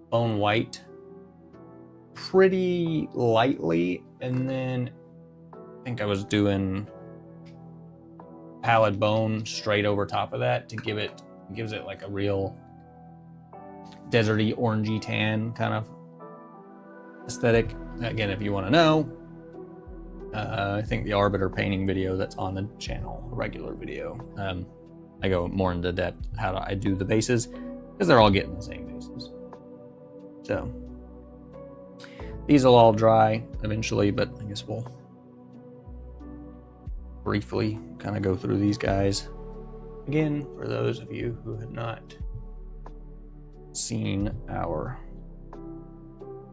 S1: bone white pretty lightly, and then I think I was doing pallid bone straight over top of that to gives it like a real deserty orangey tan kind of aesthetic. Again, if you want to know, I think the Arbiter painting video that's on the channel, a regular video, I go more into depth how I do the bases, because they're all getting the same bases. So these will all dry eventually, but I guess we'll briefly kind of go through these guys again for those of you who had not seen our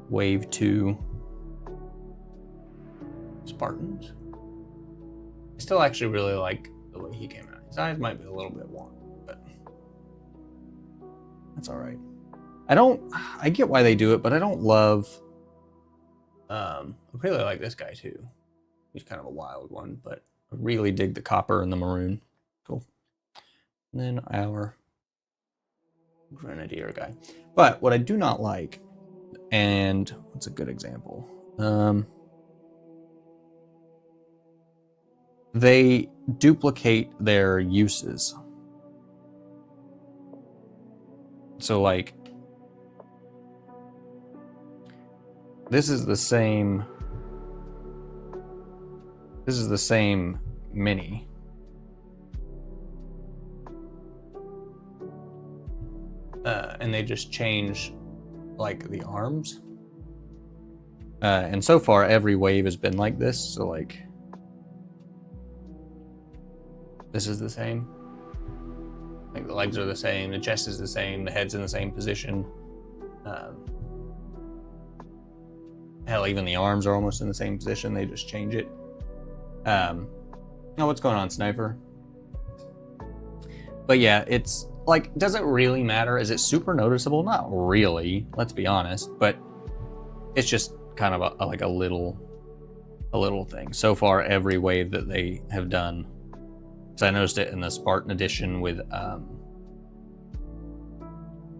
S1: Wave 2 Spartans. I still actually really like the way he came out. His eyes might be a little bit warm, but that's all right. I get why they do it, but I don't love, I really like this guy too. He's kind of a wild one, but I really dig the copper and the maroon. Cool. And then our Grenadier guy. But what I do not like, and what's a good example? They duplicate their uses. So like, this is the same mini. And they just change like the arms. And so far every wave has been like this, so like this is the same. Like the legs are the same, the chest is the same, the head's in the same position. Hell, even the arms are almost in the same position, they just change it. Oh, what's going on, Sniper? But yeah, it's like, does it really matter? Is it super noticeable? Not really, let's be honest, but it's just kind of a little thing. So far, every wave that they have done, because I noticed it in the Spartan edition with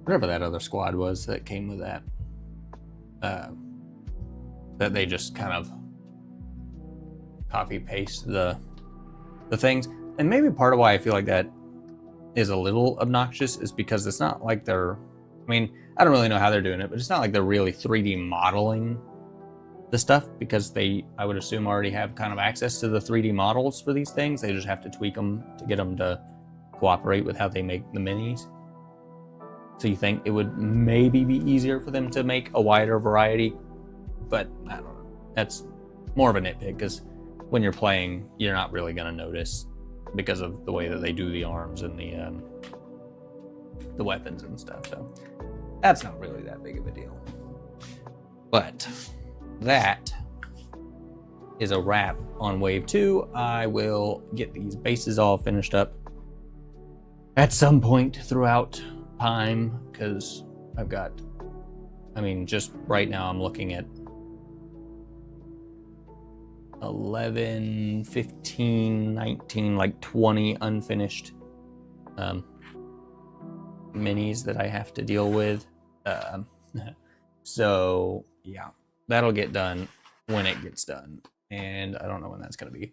S1: whatever that other squad was that came with that, that they just kind of copy paste the things. And maybe part of why I feel like that is a little obnoxious is because it's not like they're, I mean, I don't really know how they're doing it, but it's not like they're really 3D modeling the stuff, because they, I would assume, already have kind of access to the 3D models for these things. They just have to tweak them to get them to cooperate with how they make the minis. So you think it would maybe be easier for them to make a wider variety, but I don't know. That's more of a nitpick, because when you're playing, you're not really going to notice because of the way that they do the arms and the weapons and stuff. So that's not really that big of a deal. But that is a wrap on Wave 2. I will get these bases all finished up at some point throughout time, because I've got, I mean, just right now I'm looking at 11, 15, 19, like 20 unfinished minis that I have to deal with. So yeah, that'll get done when it gets done, and I don't know when that's gonna be.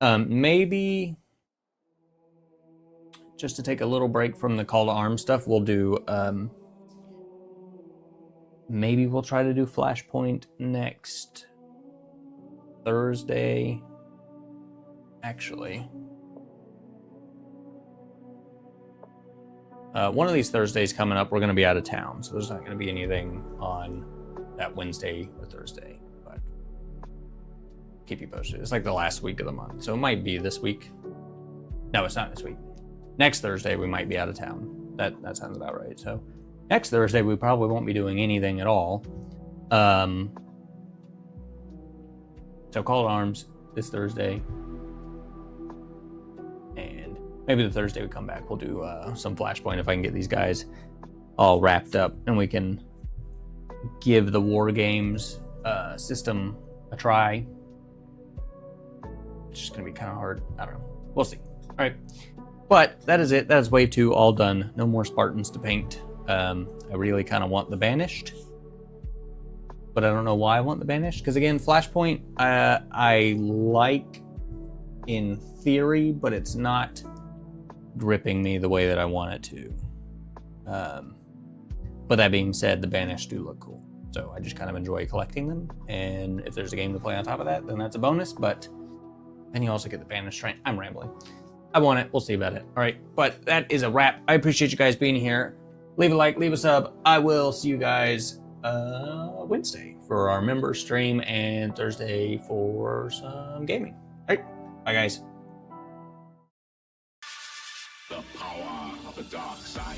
S1: Maybe just to take a little break from the call to arms stuff, we'll do maybe we'll try to do Flashpoint next Thursday. Actually, one of these Thursdays coming up, we're going to be out of town, so there's not going to be anything on that Wednesday or Thursday, but keep you posted. It's like the last week of the month, so it might be this week. No, it's not this week. Next Thursday we might be out of town. That sounds about right. So next Thursday we probably won't be doing anything at all. So Call to Arms this Thursday, and maybe the Thursday we come back, we'll do some Flashpoint if I can get these guys all wrapped up, and we can give the War Games system a try. It's just gonna be kind of hard. I don't know. We'll see. All right. But that is it. That is wave 2 all done. No more Spartans to paint. I really kind of want the Banished, but I don't know why I want the Banished. Because again, Flashpoint, I like in theory, but it's not gripping me the way that I want it to. But that being said, the Banished do look cool. So I just kind of enjoy collecting them. And if there's a game to play on top of that, then that's a bonus. But then you also get the Banished, right? I'm rambling. I want it. We'll see about it. All right. But that is a wrap. I appreciate you guys being here. Leave a like, leave a sub. I will see you guys Wednesday for our member stream and Thursday for some gaming. All right. Bye, guys.
S2: The power of the dark side.